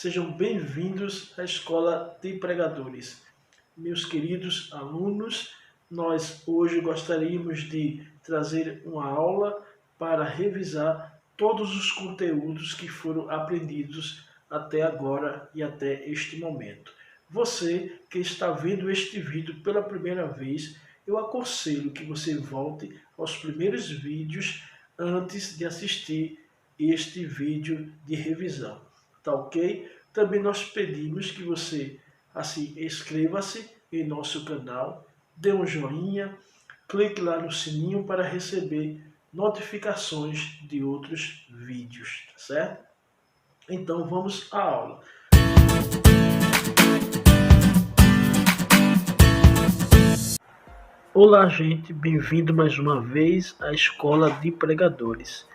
Sejam bem-vindos à Escola de Pregadores. Meus queridos alunos, nós hoje gostaríamos de trazer uma aula para revisar todos os conteúdos que foram aprendidos até agora e até este momento. Você que está vendo este vídeo pela primeira vez, eu aconselho que você volte aos primeiros vídeos antes de assistir este vídeo de revisão, tá ok? Também nós pedimos que você inscreva-se em nosso canal, dê um joinha, clique lá no sininho para receber notificações de outros vídeos, tá certo? Então vamos à aula. Olá, gente, bem-vindo mais uma vez à Escola de Pregadores.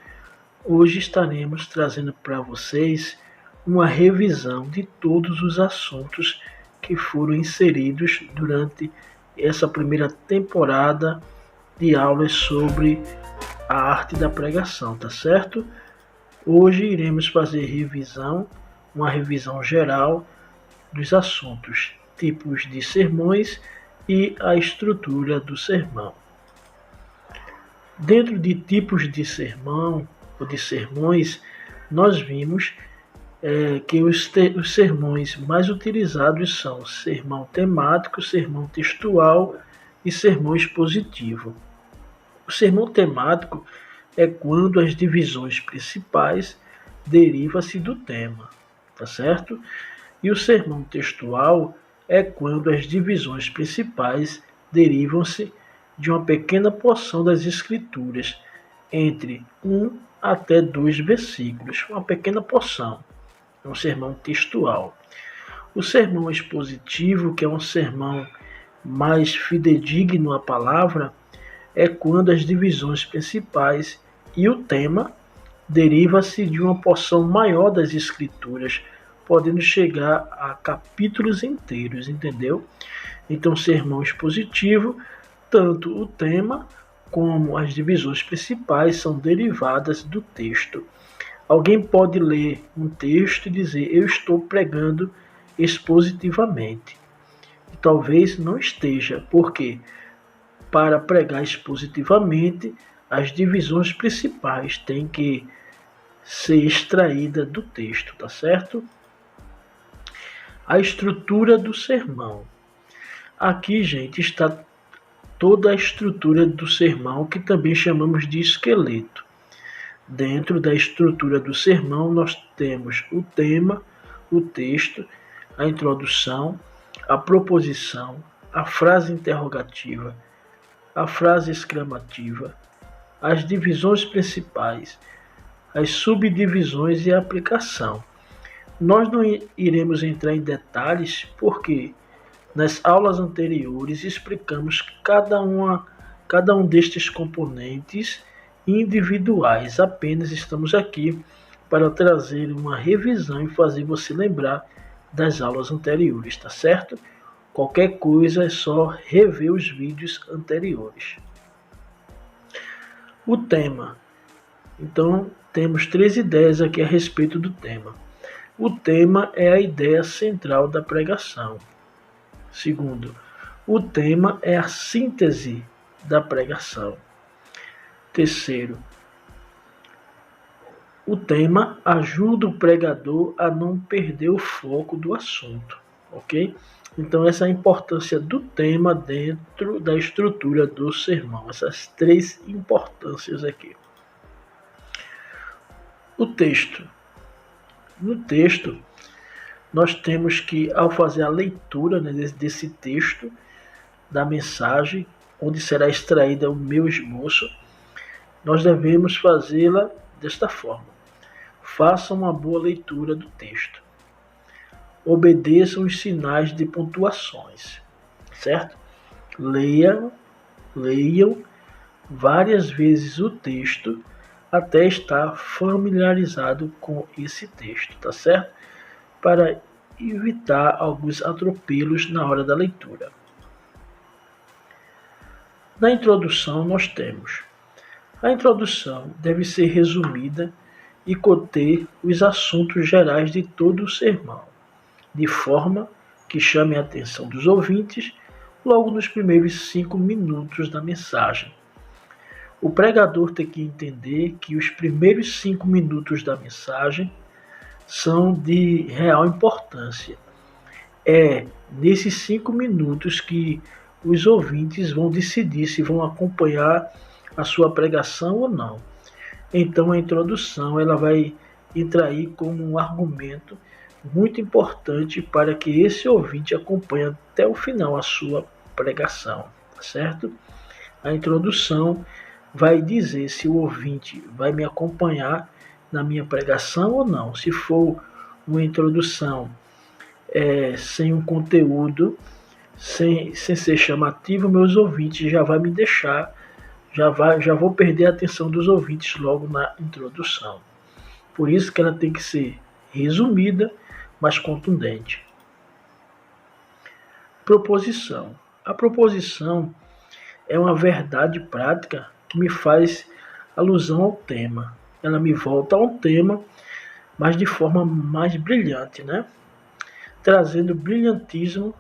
Hoje estaremos trazendo para vocês uma revisão de todos os assuntos que foram inseridos durante essa primeira temporada de aulas sobre a arte da pregação, tá certo? Hoje iremos fazer uma revisão geral dos assuntos, tipos de sermões e a estrutura do sermão. Dentro de tipos de sermão ou de sermões, nós vimos que os sermões mais utilizados são sermão temático, sermão textual e sermão expositivo. O sermão temático é quando as divisões principais derivam-se do tema, tá certo? E o sermão textual é quando as divisões principais derivam-se de uma pequena porção das Escrituras, entre 1 até 2 versículos, uma pequena porção. É um sermão textual. O sermão expositivo, que é um sermão mais fidedigno à palavra, é quando as divisões principais e o tema deriva-se de uma porção maior das Escrituras, podendo chegar a capítulos inteiros, entendeu? Então, sermão expositivo, tanto o tema como as divisões principais são derivadas do texto. Alguém pode ler um texto e dizer, eu estou pregando expositivamente. E talvez não esteja, porque para pregar expositivamente, as divisões principais têm que ser extraídas do texto, tá certo? A estrutura do sermão. Aqui, gente, está toda a estrutura do sermão, que também chamamos de esqueleto. Dentro da estrutura do sermão, nós temos o tema, o texto, a introdução, a proposição, a frase interrogativa, a frase exclamativa, as divisões principais, as subdivisões e a aplicação. Nós não iremos entrar em detalhes porque nas aulas anteriores explicamos cada um destes componentes individuais. Apenas estamos aqui para trazer uma revisão e fazer você lembrar das aulas anteriores, tá certo? Qualquer coisa é só rever os vídeos anteriores. O tema. Então, temos 3 ideias aqui a respeito do tema. O tema é a ideia central da pregação. Segundo, o tema é a síntese da pregação. Terceiro, o tema ajuda o pregador a não perder o foco do assunto, ok? Então, essa é a importância do tema dentro da estrutura do sermão. Essas 3 importâncias aqui. O texto. No texto, nós temos que, ao fazer a leitura desse texto, da mensagem, onde será extraída o meu esboço, nós devemos fazê-la desta forma. Faça uma boa leitura do texto. Obedeçam os sinais de pontuações, certo? Leiam várias vezes o texto até estar familiarizado com esse texto, tá certo? Para evitar alguns atropelos na hora da leitura. Na introdução nós temos: a introdução deve ser resumida e conter os assuntos gerais de todo o sermão, de forma que chame a atenção dos ouvintes logo nos primeiros 5 minutos da mensagem. O pregador tem que entender que os primeiros 5 minutos da mensagem são de real importância. É nesses 5 minutos que os ouvintes vão decidir se vão acompanhar a sua pregação ou não. Então a introdução ela vai entrar aí como um argumento muito importante para que esse ouvinte acompanhe até o final a sua pregação, tá certo? A introdução vai dizer se o ouvinte vai me acompanhar na minha pregação ou não. Se for uma introdução sem um conteúdo, sem ser chamativo, meus ouvintes já vai me deixar, já vou perder a atenção dos ouvintes logo na introdução. Por isso que ela tem que ser resumida, mas contundente. Proposição. A proposição é uma verdade prática que me faz alusão ao tema. Ela me volta ao tema, mas de forma mais brilhante, né? Trazendo brilhantismo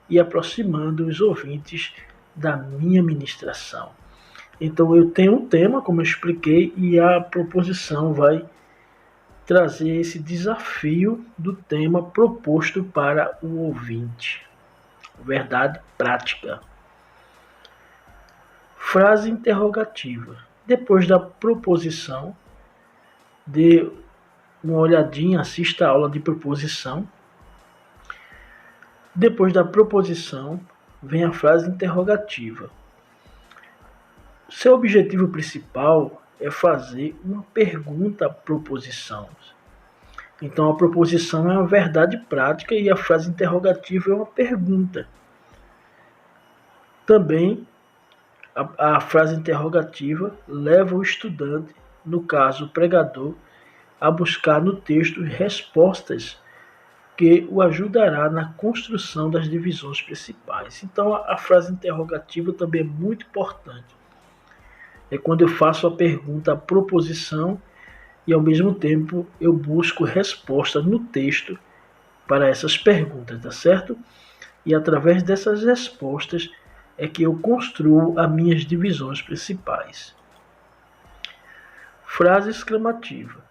e aproximando os ouvintes da minha ministração. Então eu tenho um tema, como eu expliquei, e a proposição vai trazer esse desafio do tema proposto para o ouvinte. Verdade prática. Frase interrogativa. Depois da proposição, dê uma olhadinha, assista a aula de proposição. Depois da proposição, vem a frase interrogativa. Seu objetivo principal é fazer uma pergunta à proposição. Então a proposição é uma verdade prática e a frase interrogativa é uma pergunta. Também a frase interrogativa leva o estudante, no caso o pregador, a buscar no texto respostas que o ajudará na construção das divisões principais. Então a frase interrogativa também é muito importante. É quando eu faço a pergunta, a proposição, e ao mesmo tempo eu busco resposta no texto para essas perguntas, tá certo? E através dessas respostas é que eu construo as minhas divisões principais. Frase exclamativa.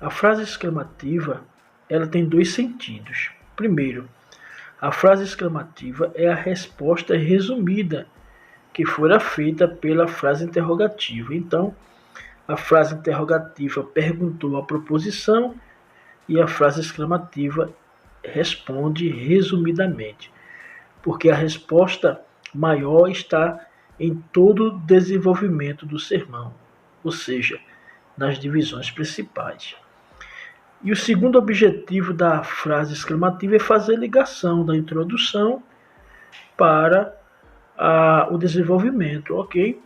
A frase exclamativa ela tem 2 sentidos. Primeiro, a frase exclamativa é a resposta resumida que fora feita pela frase interrogativa. Então, a frase interrogativa perguntou a proposição e a frase exclamativa responde resumidamente, porque a resposta maior está em todo o desenvolvimento do sermão, ou seja, nas divisões principais. E o segundo objetivo da frase exclamativa é fazer ligação da introdução para o desenvolvimento, ok?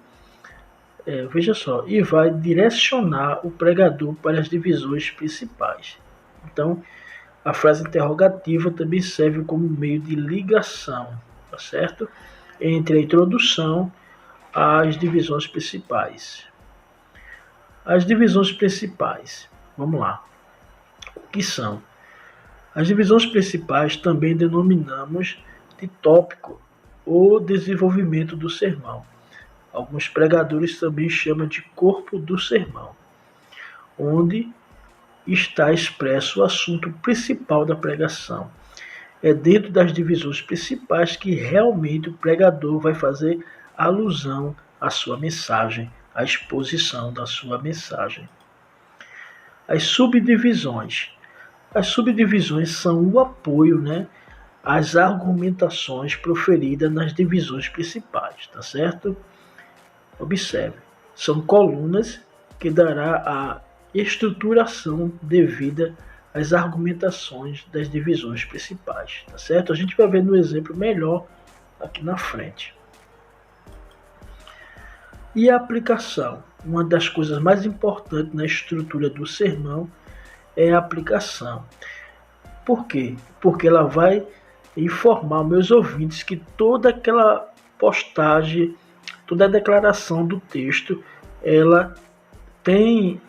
Veja só, e vai direcionar o pregador para as divisões principais. Então, a frase interrogativa também serve como meio de ligação, tá certo? Entre a introdução às divisões principais. As divisões principais, vamos lá. O que são? As divisões principais também denominamos de tópico ou desenvolvimento do sermão. Alguns pregadores também chamam de corpo do sermão, onde está expresso o assunto principal da pregação. É dentro das divisões principais que realmente o pregador vai fazer alusão à sua mensagem, à exposição da sua mensagem. As subdivisões. As subdivisões são o apoio, às argumentações proferidas nas divisões principais, tá certo? Observe, são colunas que dará a estruturação devida às argumentações das divisões principais, tá certo? A gente vai ver no exemplo melhor aqui na frente. E a aplicação, uma das coisas mais importantes na estrutura do sermão é a aplicação. Por quê? Porque ela vai informar meus ouvintes que toda aquela postagem, toda a declaração do texto, ela tem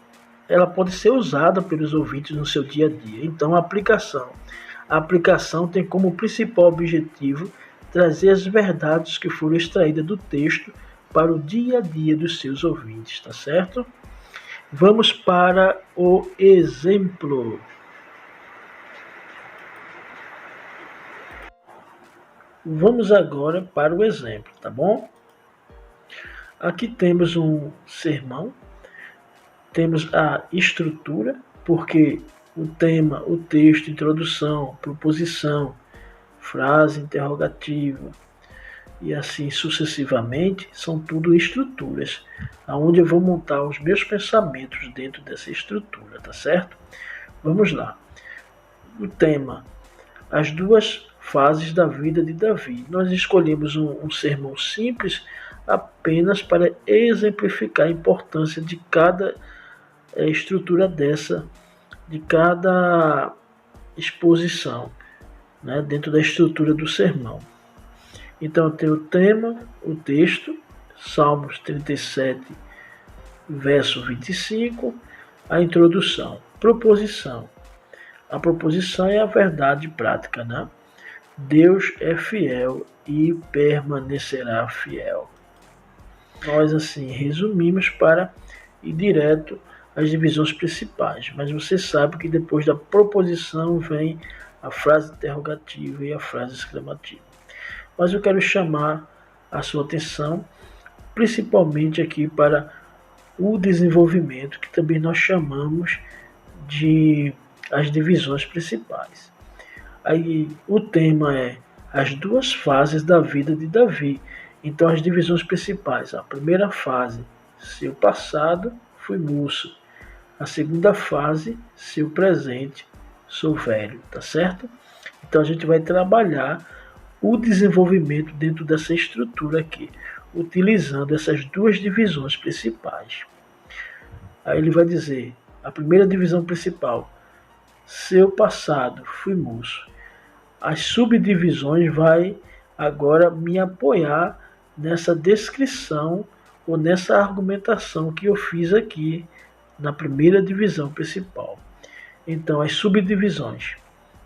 ela pode ser usada pelos ouvintes no seu dia a dia. Então, a aplicação. A aplicação tem como principal objetivo trazer as verdades que foram extraídas do texto para o dia a dia dos seus ouvintes, tá certo? Vamos para o exemplo. Vamos agora para o exemplo, tá bom? Aqui temos um sermão, temos a estrutura, porque o tema, o texto, introdução, proposição, frase interrogativa e assim sucessivamente, são tudo estruturas, aonde eu vou montar os meus pensamentos dentro dessa estrutura, tá certo? Vamos lá. O tema, as duas fases da vida de Davi. Nós escolhemos um sermão simples apenas para exemplificar a importância de cada estrutura dessa, de cada exposição, né, dentro da estrutura do sermão. Então, eu tenho o tema, o texto, Salmos 37, verso 25, a introdução, proposição. A proposição é a verdade prática, né? Deus é fiel e permanecerá fiel. Nós, assim, resumimos para ir direto às divisões principais, mas você sabe que depois da proposição vem a frase interrogativa e a frase exclamativa. Mas eu quero chamar a sua atenção principalmente aqui para o desenvolvimento, que também nós chamamos de as divisões principais. Aí o tema é as duas fases da vida de Davi. Então as divisões principais, a primeira fase, seu passado, fui moço. A segunda fase, seu presente, sou velho, tá certo? Então a gente vai trabalhar o desenvolvimento dentro dessa estrutura aqui, utilizando essas duas divisões principais. Aí ele vai dizer, a primeira divisão principal, seu passado, fui moço. As subdivisões vai agora me apoiar nessa descrição ou nessa argumentação que eu fiz aqui na primeira divisão principal. Então, as subdivisões.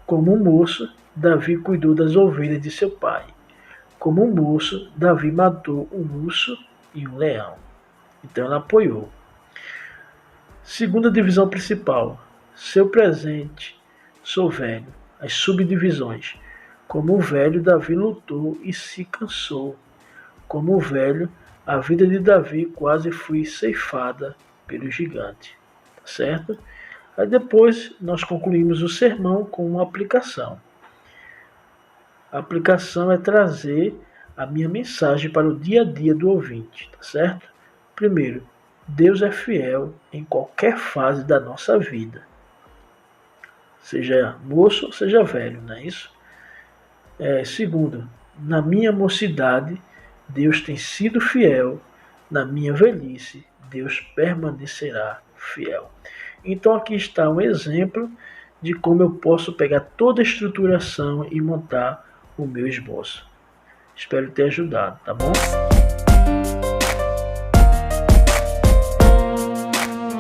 Como um moço, Davi cuidou das ovelhas de seu pai. Como um moço, Davi matou um urso e um leão. Então, ela apoiou. Segunda divisão principal. Seu presente, sou velho. As subdivisões. Como o velho, Davi lutou e se cansou. Como o velho, a vida de Davi quase foi ceifada pelo gigante. Tá certo? Aí depois nós concluímos o sermão com uma aplicação. A aplicação é trazer a minha mensagem para o dia a dia do ouvinte. Tá certo? Primeiro, Deus é fiel em qualquer fase da nossa vida. Seja moço ou seja velho, não é isso? Segundo, na minha mocidade, Deus tem sido fiel. Na minha velhice, Deus permanecerá fiel. Então aqui está um exemplo de como eu posso pegar toda a estruturação e montar o meu esboço. Espero ter ajudado, tá bom?